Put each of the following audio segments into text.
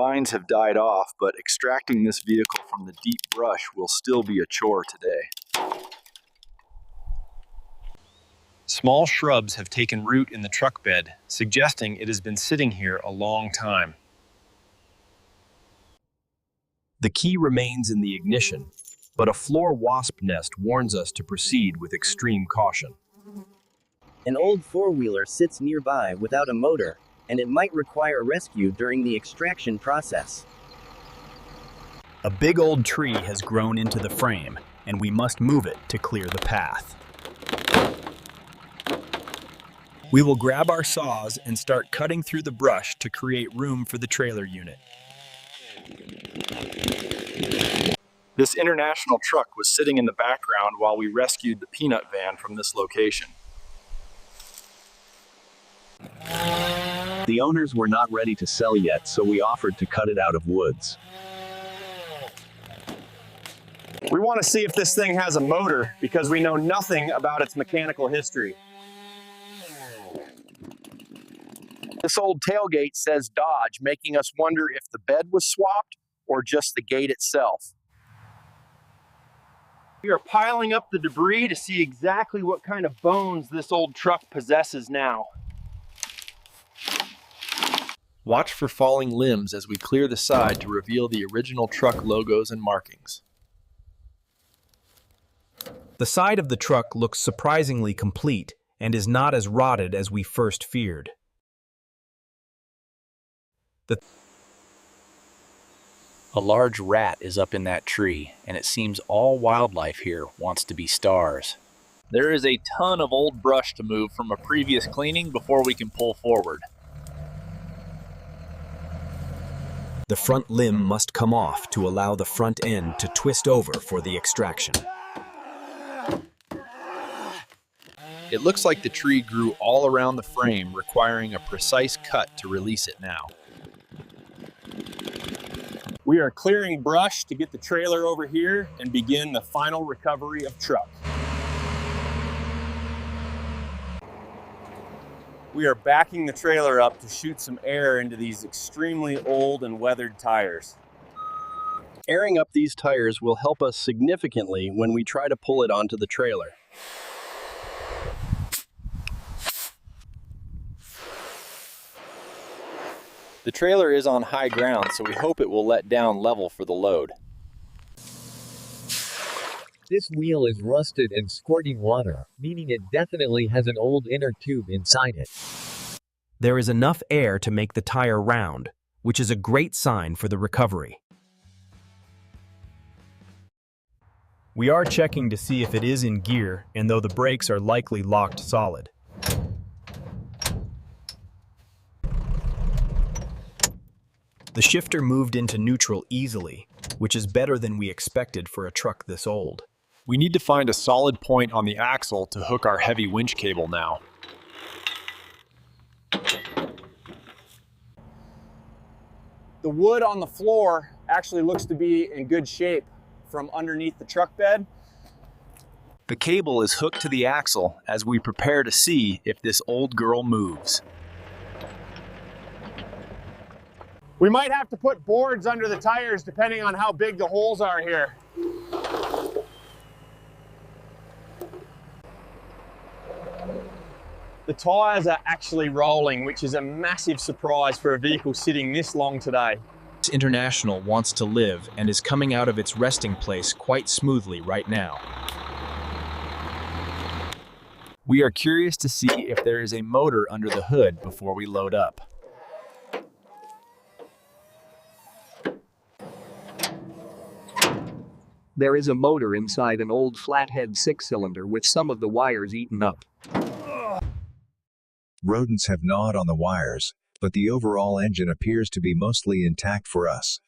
vines have died off, but extracting this vehicle from the deep brush will still be a chore today. Small shrubs have taken root in the truck bed, suggesting it has been sitting here a long time. The key remains in the ignition, but a floor wasp nest warns us to proceed with extreme caution. An old four-wheeler sits nearby without a motor, and it might require rescue during the extraction process. A big old tree has grown into the frame, and we must move it to clear the path. We will grab our saws and start cutting through the brush to create room for the trailer unit. This International truck was sitting in the background while we rescued the peanut van from this location. The owners were not ready to sell yet, so we offered to cut it out of woods. We want to see if this thing has a motor because we know nothing about its mechanical history. This old tailgate says Dodge, making us wonder if the bed was swapped or just the gate itself. We are piling up the debris to see exactly what kind of bones this old truck possesses now. Watch for falling limbs as we clear the side to reveal the original truck logos and markings. The side of the truck looks surprisingly complete and is not as rotted as we first feared. A large rat is up in that tree, and it seems all wildlife here wants to be stars. There is a ton of old brush to move from a previous cleaning before we can pull forward. The front limb must come off to allow the front end to twist over for the extraction. It looks like the tree grew all around the frame, requiring a precise cut to release it now. We are clearing brush to get the trailer over here and begin the final recovery of truck. We are backing the trailer up to shoot some air into these extremely old and weathered tires. Airing up these tires will help us significantly when we try to pull it onto the trailer. The trailer is on high ground, so we hope it will let down level for the load. This wheel is rusted and squirting water, meaning it definitely has an old inner tube inside it. There is enough air to make the tire round, which is a great sign for the recovery. We are checking to see if it is in gear, and though the brakes are likely locked solid. The shifter moved into neutral easily, which is better than we expected for a truck this old. We need to find a solid point on the axle to hook our heavy winch cable now. The wood on the floor actually looks to be in good shape from underneath the truck bed. The cable is hooked to the axle as we prepare to see if this old girl moves. We might have to put boards under the tires depending on how big the holes are here. The tires are actually rolling, which is a massive surprise for a vehicle sitting this long today. This International wants to live and is coming out of its resting place quite smoothly right now. We are curious to see if there is a motor under the hood before we load up. There is a motor inside an old flathead six-cylinder with some of the wires eaten up. Rodents have gnawed on the wires, but the overall engine appears to be mostly intact for us.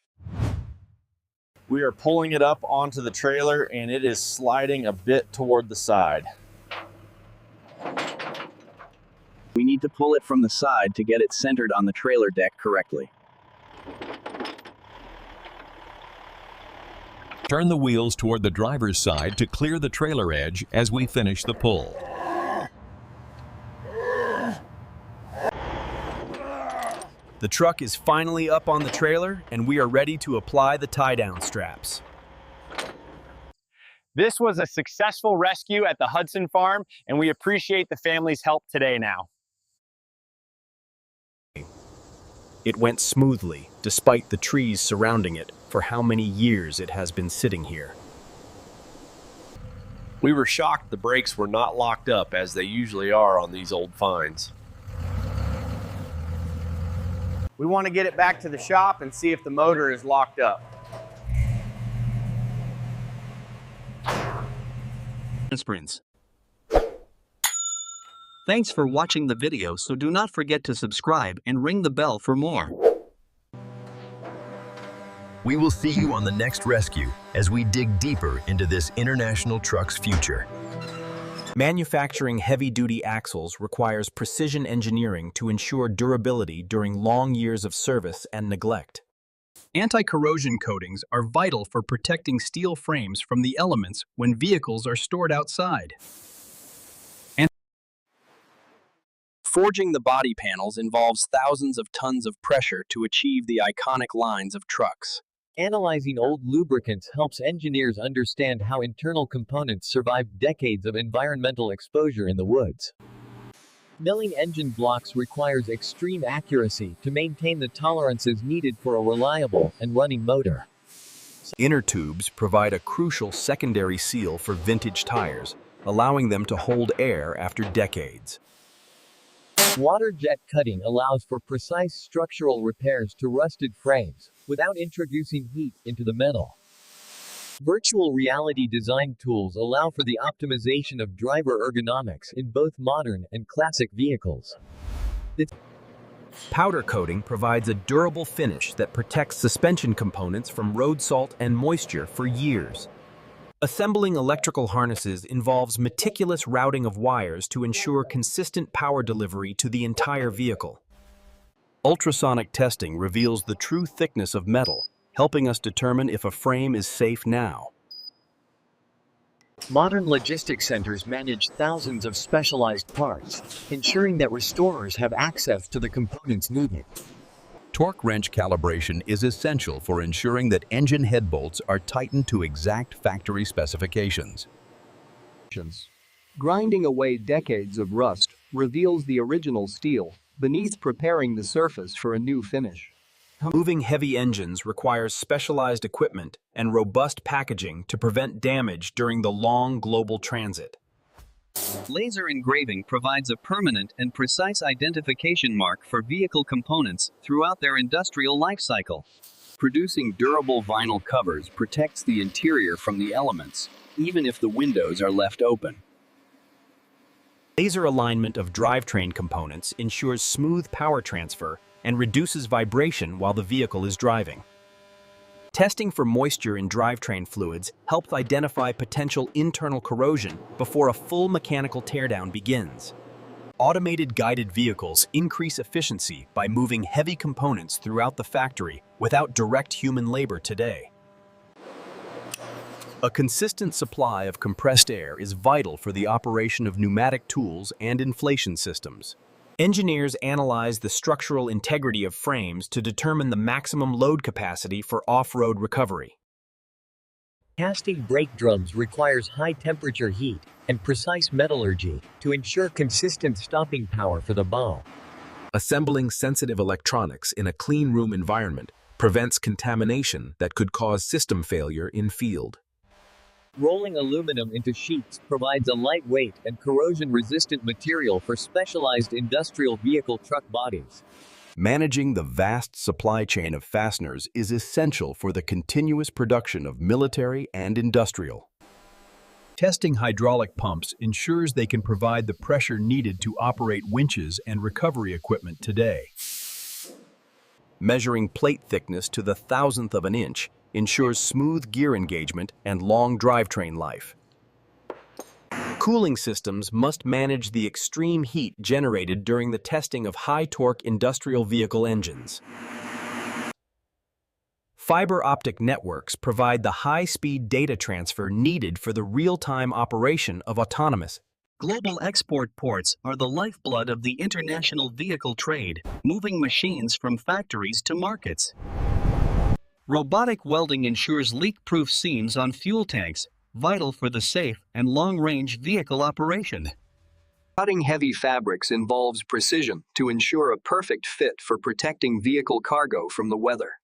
We are pulling it up onto the trailer and it is sliding a bit toward the side. We need to pull it from the side to get it centered on the trailer deck correctly. Turn the wheels toward the driver's side to clear the trailer edge as we finish the pull. The The truck is finally up on the trailer, and we are ready to apply the tie-down straps. This was a successful rescue at the Hudson Farm, and we appreciate the family's help today now. It went smoothly, despite the trees surrounding it, for how many years it has been sitting here. We were shocked the brakes were not locked up as they usually are on these old finds. We want to get it back to the shop and see if the motor is locked up. Sprints. Thanks for watching the video, so do not forget to subscribe and ring the bell for more. We will see you on the next rescue as we dig deeper into this international truck's future. Manufacturing heavy-duty axles requires precision engineering to ensure durability during long years of service and neglect. Anti-corrosion coatings are vital for protecting steel frames from the elements when vehicles are stored outside. Forging the body panels involves thousands of tons of pressure to achieve the iconic lines of trucks. Analyzing old lubricants helps engineers understand how internal components survived decades of environmental exposure in the woods. Milling engine blocks requires extreme accuracy to maintain the tolerances needed for a reliable and running motor. Inner tubes provide a crucial secondary seal for vintage tires, allowing them to hold air after decades. Water jet cutting allows for precise structural repairs to rusted frames, without introducing heat into the metal. Virtual reality design tools allow for the optimization of driver ergonomics in both modern and classic vehicles. Powder coating provides a durable finish that protects suspension components from road salt and moisture for years. Assembling electrical harnesses involves meticulous routing of wires to ensure consistent power delivery to the entire vehicle. Ultrasonic testing reveals the true thickness of metal, helping us determine if a frame is safe now. Modern logistics centers manage thousands of specialized parts, ensuring that restorers have access to the components needed. Torque wrench calibration is essential for ensuring that engine head bolts are tightened to exact factory specifications. Grinding away decades of rust reveals the original steel beneath, preparing the surface for a new finish. Moving heavy engines requires specialized equipment and robust packaging to prevent damage during the long global transit. Laser engraving provides a permanent and precise identification mark for vehicle components throughout their industrial life cycle. Producing durable vinyl covers protects the interior from the elements, even if the windows are left open. Laser alignment of drivetrain components ensures smooth power transfer and reduces vibration while the vehicle is driving. Testing for moisture in drivetrain fluids helps identify potential internal corrosion before a full mechanical teardown begins. Automated guided vehicles increase efficiency by moving heavy components throughout the factory without direct human labor today. A consistent supply of compressed air is vital for the operation of pneumatic tools and inflation systems. Engineers analyze the structural integrity of frames to determine the maximum load capacity for off-road recovery. Casting brake drums requires high-temperature heat and precise metallurgy to ensure consistent stopping power for the bow. Assembling sensitive electronics in a clean room environment prevents contamination that could cause system failure in field. Rolling aluminum into sheets provides a lightweight and corrosion-resistant material for specialized industrial vehicle truck bodies. Managing the vast supply chain of fasteners is essential for the continuous production of military and industrial. Testing hydraulic pumps ensures they can provide the pressure needed to operate winches and recovery equipment today. Measuring plate thickness to the thousandth of an inch ensures smooth gear engagement and long drivetrain life. Cooling systems must manage the extreme heat generated during the testing of high-torque industrial vehicle engines. Fiber optic networks provide the high-speed data transfer needed for the real-time operation of autonomous Global export ports are the lifeblood of the international vehicle trade, moving machines from factories to markets. Robotic welding ensures leak-proof seams on fuel tanks, vital for the safe and long-range vehicle operation. Cutting heavy fabrics involves precision to ensure a perfect fit for protecting vehicle cargo from the weather.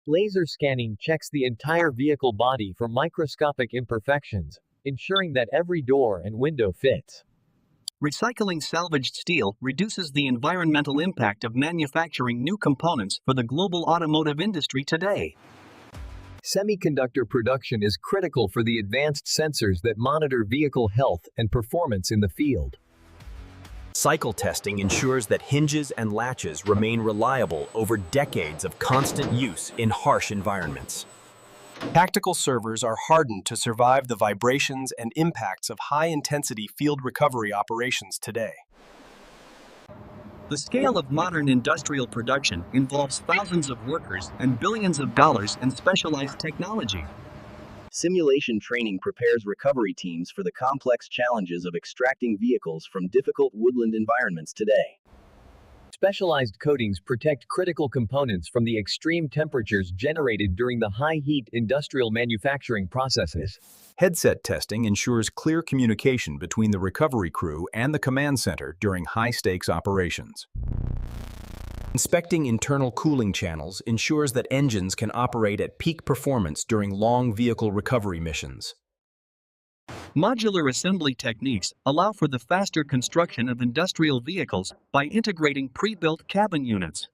Laser scanning checks the entire vehicle body for microscopic imperfections, ensuring that every door and window fits. Recycling salvaged steel reduces the environmental impact of manufacturing new components for the global automotive industry today. Semiconductor production is critical for the advanced sensors that monitor vehicle health and performance in the field. Cycle testing ensures that hinges and latches remain reliable over decades of constant use in harsh environments. Tactical servers are hardened to survive the vibrations and impacts of high-intensity field recovery operations today. The scale of modern industrial production involves thousands of workers and billions of dollars in specialized technology. Simulation training prepares recovery teams for the complex challenges of extracting vehicles from difficult woodland environments today. Specialized coatings protect critical components from the extreme temperatures generated during the high-heat industrial manufacturing processes. Headset testing ensures clear communication between the recovery crew and the command center during high-stakes operations. Inspecting internal cooling channels ensures that engines can operate at peak performance during long vehicle recovery missions. Modular assembly techniques allow for the faster construction of industrial vehicles by integrating pre-built cabin units.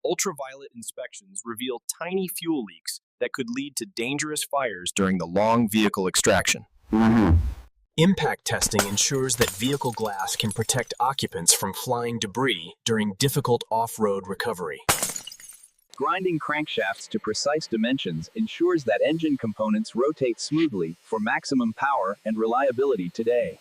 Ultraviolet inspections reveal tiny fuel leaks that could lead to dangerous fires during the long vehicle extraction. Impact testing ensures that vehicle glass can protect occupants from flying debris during difficult off-road recovery. Grinding crankshafts to precise dimensions ensures that engine components rotate smoothly for maximum power and reliability today.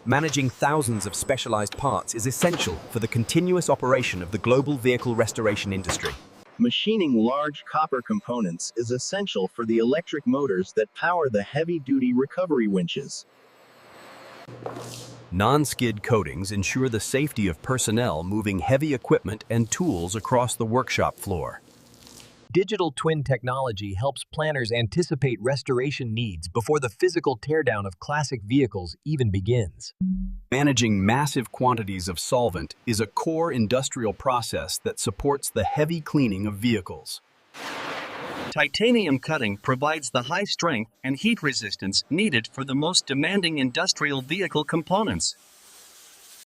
Managing thousands of specialized parts is essential for the continuous operation of the global vehicle restoration industry. Machining large copper components is essential for the electric motors that power the heavy-duty recovery winches. Non-skid coatings ensure the safety of personnel moving heavy equipment and tools across the workshop floor. Digital twin technology helps planners anticipate restoration needs before the physical teardown of classic vehicles even begins. Managing massive quantities of solvent is a core industrial process that supports the heavy cleaning of vehicles. Titanium cutting provides the high strength and heat resistance needed for the most demanding industrial vehicle components.